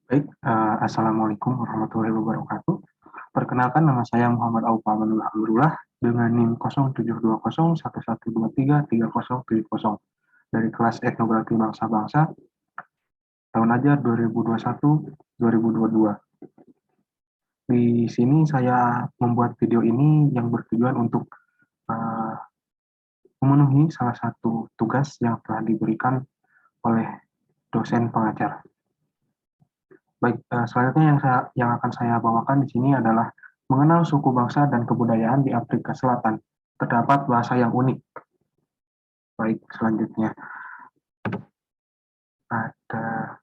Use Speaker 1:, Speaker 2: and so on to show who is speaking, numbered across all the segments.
Speaker 1: Baik, Assalamualaikum warahmatullahi wabarakatuh. Perkenalkan, nama saya Muhammad Aufa Amanullah Amrullah dengan NIM 072011233070 dari kelas Etnografi Bangsa-Bangsa tahun ajar 2021-2022. Di sini saya membuat video ini yang bertujuan untuk uh, memenuhi salah satu tugas yang telah diberikan oleh dosen pengajar. Baik, selanjutnya yang akan saya bawakan di sini adalah mengenal suku bangsa dan kebudayaan di Afrika Selatan. Terdapat bahasa yang unik. Baik, selanjutnya ada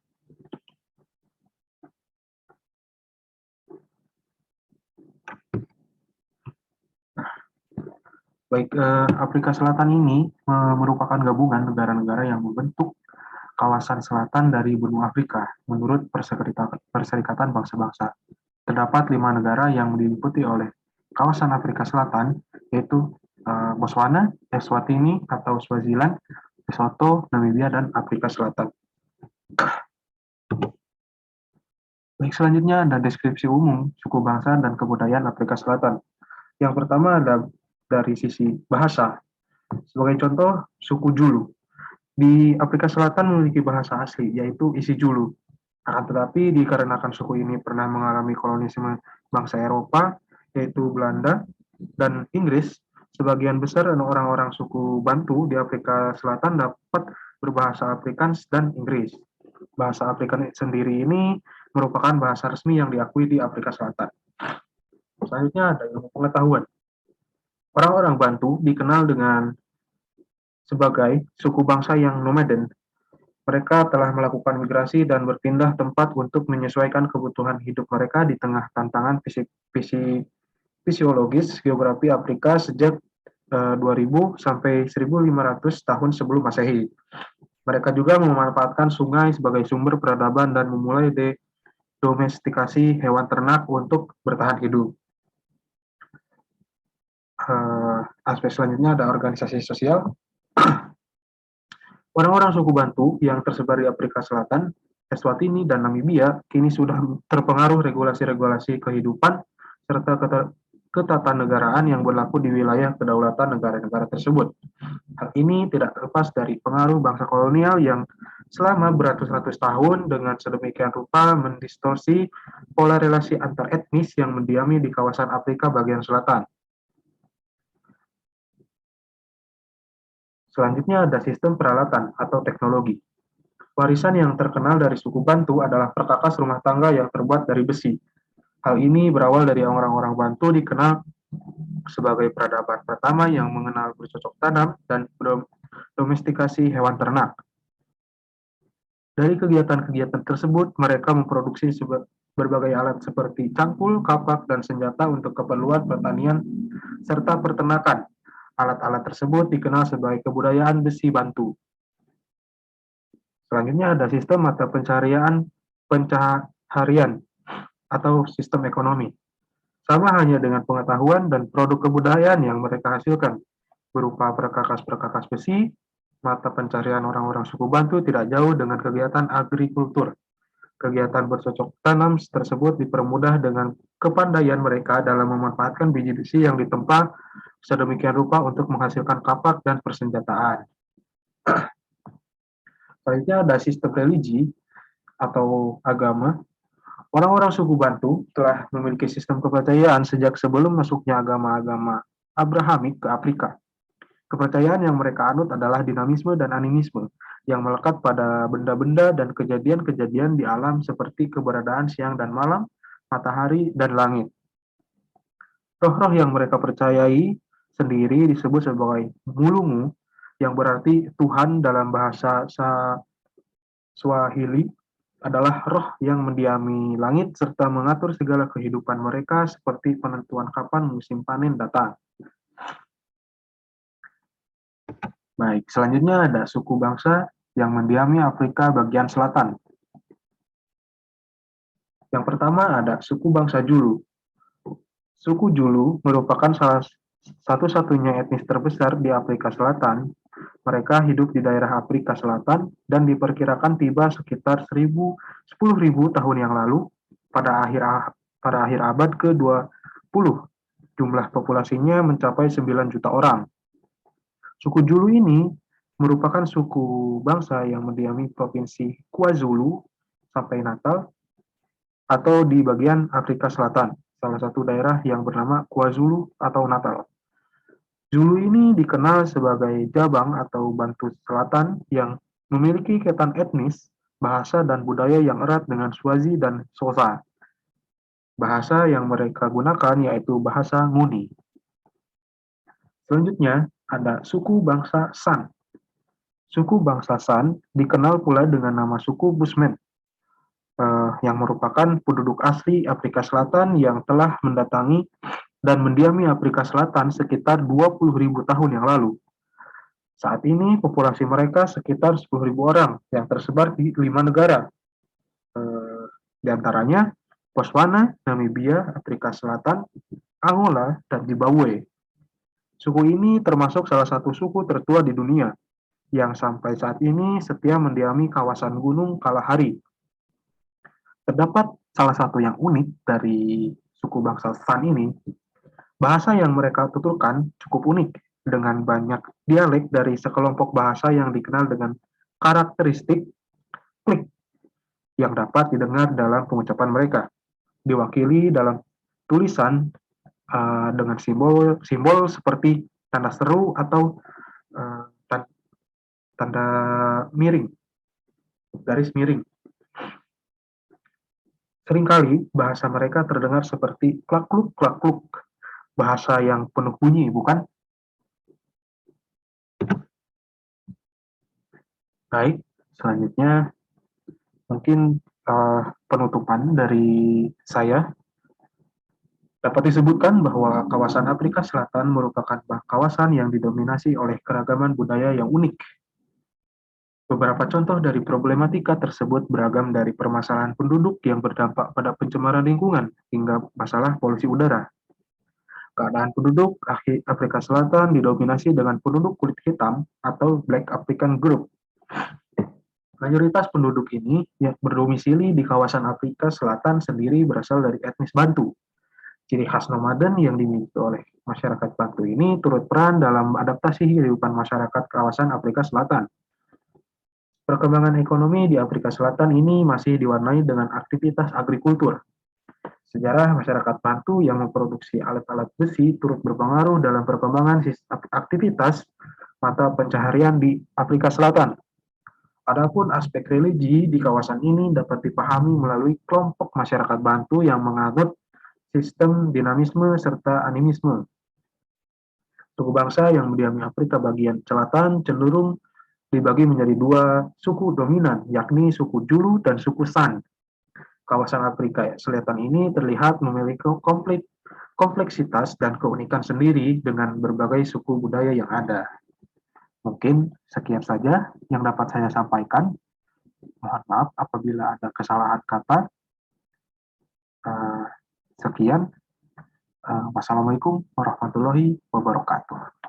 Speaker 1: Afrika Selatan ini merupakan gabungan negara-negara yang membentuk kawasan selatan dari benua Afrika menurut Perserikatan Bangsa-Bangsa. Terdapat 5 negara yang diliputi oleh kawasan Afrika Selatan, yaitu Botswana, Eswatini atau Swaziland, Lesotho, Namibia, dan Afrika Selatan. Baik, selanjutnya ada deskripsi umum suku bangsa dan kebudayaan Afrika Selatan. Yang pertama ada dari sisi bahasa. Sebagai contoh, suku Julu. Di Afrika Selatan memiliki bahasa asli, yaitu isi Julu. Akan tetapi dikarenakan suku ini pernah mengalami kolonisme bangsa Eropa, yaitu Belanda dan Inggris, sebagian besar orang-orang suku Bantu di Afrika Selatan dapat berbahasa Afrikaans dan Inggris. Bahasa Afrikaans sendiri ini merupakan bahasa resmi yang diakui di Afrika Selatan. Selanjutnya ada ilmu pengetahuan. Orang-orang Bantu dikenal dengan sebagai suku bangsa yang nomaden. Mereka telah melakukan migrasi dan berpindah tempat untuk menyesuaikan kebutuhan hidup mereka di tengah tantangan fisiologis geografi Afrika sejak 2000 sampai 1500 tahun sebelum Masehi. Mereka juga memanfaatkan sungai sebagai sumber peradaban dan memulai domestikasi hewan ternak untuk bertahan hidup. Aspek selanjutnya ada organisasi sosial. Orang-orang suku Bantu yang tersebar di Afrika Selatan, Eswatini, dan Namibia kini sudah terpengaruh regulasi-regulasi kehidupan serta ketatanegaraan yang berlaku di wilayah kedaulatan negara-negara tersebut. Hal ini tidak terlepas dari pengaruh bangsa kolonial yang selama beratus-ratus tahun dengan sedemikian rupa mendistorsi pola relasi antar etnis yang mendiami di kawasan Afrika bagian selatan. Selanjutnya ada sistem peralatan atau teknologi. Warisan yang terkenal dari suku Bantu adalah perkakas rumah tangga yang terbuat dari besi. Hal ini berawal dari orang-orang Bantu dikenal sebagai peradaban pertama yang mengenal bercocok tanam dan domestikasi hewan ternak. Dari kegiatan-kegiatan tersebut, mereka memproduksi berbagai alat seperti cangkul, kapak, dan senjata untuk keperluan pertanian serta peternakan. Alat-alat tersebut dikenal sebagai kebudayaan besi Bantu. Selanjutnya ada sistem mata pencaharian atau sistem ekonomi. Sama hanya dengan pengetahuan dan produk kebudayaan yang mereka hasilkan, berupa perkakas-perkakas besi, mata pencarian orang-orang suku Bantu tidak jauh dengan kegiatan agrikultur. Kegiatan bercocok tanam tersebut dipermudah dengan kepandaian mereka dalam memanfaatkan biji besi yang ditempa sedemikian rupa untuk menghasilkan kapak dan persenjataan. Selanjutnya ada sistem religi atau agama. Orang-orang suku Bantu telah memiliki sistem kepercayaan sejak sebelum masuknya agama-agama Abrahamik ke Afrika. Kepercayaan yang mereka anut adalah dinamisme dan animisme yang melekat pada benda-benda dan kejadian-kejadian di alam seperti keberadaan siang dan malam, matahari, dan langit. Roh-roh yang mereka percayai sendiri disebut sebagai mulungu, yang berarti Tuhan dalam bahasa Swahili, adalah roh yang mendiami langit serta mengatur segala kehidupan mereka seperti penentuan kapan musim panen datang. Baik, selanjutnya ada suku bangsa yang mendiami Afrika bagian selatan. Yang pertama ada suku bangsa Julu. Suku Julu merupakan salah satu-satunya etnis terbesar di Afrika Selatan Mereka hidup di daerah Afrika Selatan dan diperkirakan tiba sekitar 10.000 tahun yang lalu pada akhir abad ke-20. Jumlah populasinya mencapai 9 juta orang. Suku Julu ini merupakan suku bangsa yang mendiami provinsi KwaZulu sampai Natal atau di bagian Afrika Selatan, salah satu daerah yang bernama KwaZulu atau Natal. Zulu ini dikenal sebagai Jabang atau Bantu Selatan yang memiliki kaitan etnis, bahasa, dan budaya yang erat dengan Swazi dan Xhosa. Bahasa yang mereka gunakan yaitu bahasa Nguni. Selanjutnya, ada suku bangsa San. Suku bangsa San dikenal pula dengan nama suku Busmen, yang merupakan penduduk asli Afrika Selatan yang telah mendatangi dan mendiami Afrika Selatan sekitar 20.000 tahun yang lalu. Saat ini populasi mereka sekitar 10.000 orang yang tersebar di 5 negara, di antaranya Botswana, Namibia, Afrika Selatan, Angola, dan Zimbabwe. Suku ini termasuk salah satu suku tertua di dunia yang sampai saat ini setia mendiami kawasan Gunung Kalahari. Terdapat salah satu yang unik dari suku bangsa San ini, bahasa yang mereka tuturkan cukup unik dengan banyak dialek dari sekelompok bahasa yang dikenal dengan karakteristik klik yang dapat didengar dalam pengucapan mereka, diwakili dalam tulisan dengan simbol seperti tanda seru atau tanda miring, garis miring. Seringkali bahasa mereka terdengar seperti klak-kluk, bahasa yang penuh bunyi, bukan? Baik, selanjutnya mungkin penutupan dari saya dapat disebutkan bahwa kawasan Afrika Selatan merupakan kawasan yang didominasi oleh keragaman budaya yang unik. Beberapa contoh dari problematika tersebut beragam dari permasalahan penduduk yang berdampak pada pencemaran lingkungan hingga masalah polusi udara. Keadaan penduduk Afrika Selatan didominasi dengan penduduk kulit hitam atau Black African Group. Mayoritas penduduk ini yang berdomisili di kawasan Afrika Selatan sendiri berasal dari etnis Bantu. Ciri khas nomaden yang dimiliki oleh masyarakat Bantu ini turut peran dalam adaptasi kehidupan masyarakat kawasan Afrika Selatan. Perkembangan ekonomi di Afrika Selatan ini masih diwarnai dengan aktivitas agrikultur. Sejarah masyarakat Bantu yang memproduksi alat-alat besi turut berpengaruh dalam perkembangan aktivitas mata pencaharian di Afrika Selatan. Adapun aspek religi di kawasan ini dapat dipahami melalui kelompok masyarakat Bantu yang menganut sistem dinamisme serta animisme. Suku bangsa yang mendiami Afrika bagian selatan cenderung dibagi menjadi dua suku dominan, yakni suku Julu dan suku San. Kawasan Afrika Selatan ini terlihat memiliki kompleksitas dan keunikan sendiri dengan berbagai suku budaya yang ada. Mungkin sekian saja yang dapat saya sampaikan. Mohon maaf apabila ada kesalahan kata. Sekian. Wassalamualaikum warahmatullahi wabarakatuh.